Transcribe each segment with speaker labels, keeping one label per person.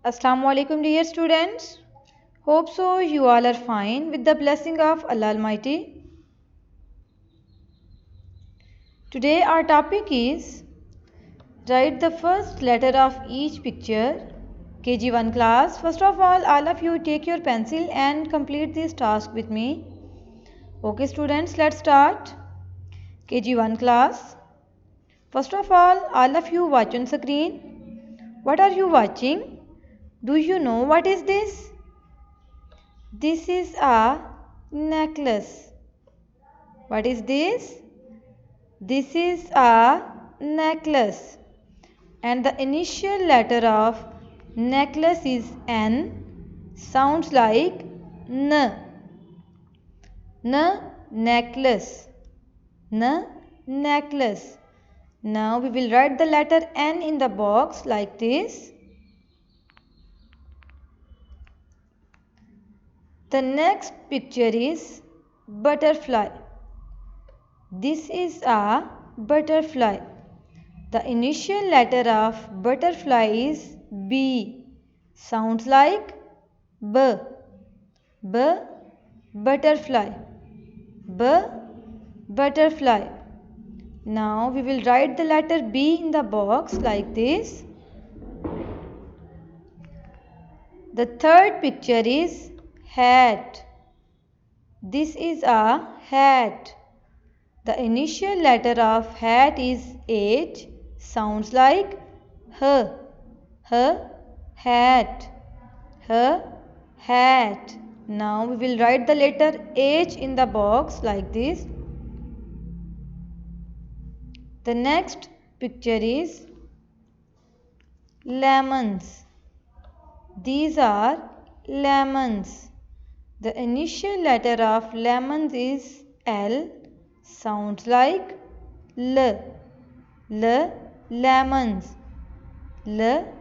Speaker 1: Assalamu alaikum dear students. Hope so you all are fine with the blessing of Allah Almighty. Today our topic is write the first letter of each picture. KG1 class. First of all of you take your pencil and complete this task with me. Okay students, let's start. KG1 class. First of all of you watch on screen. What are you watching? Do you know what is this? This is a necklace. What is this? This is a necklace. And the initial letter of necklace is N. Sounds like N. N, necklace. N, necklace. Now we will write the letter N in the box like this. The next picture is butterfly. This is a butterfly. The initial letter of butterfly is B. Sounds like B. B, butterfly. B, butterfly. Now we will write the letter B in the box like this. The third picture is hat. This is a hat. The initial letter of hat is H. Sounds like H. H, hat. H, hat. Now we will write the letter H in the box like this. The next picture is lemons. These are lemons. The initial letter of lemons is L. Sounds like L. L, lemons. L,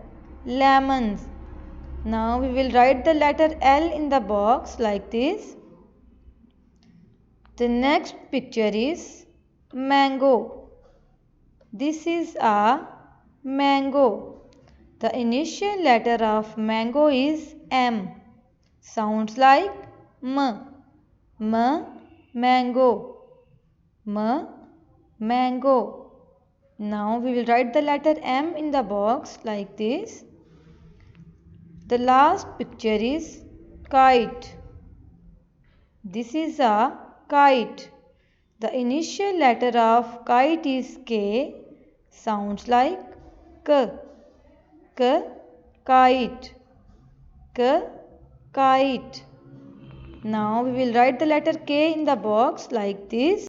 Speaker 1: lemons. Now we will write the letter L in the box like this. The next picture is mango. This is a mango. The initial letter of mango is M. Sounds like M. M, mango. M, mango. Now we will write the letter M in the box like this. The last picture is kite. This is a kite. The initial letter of kite is K. Sounds like K. K, kite. K, kite. Now we will write the letter K in the box like this.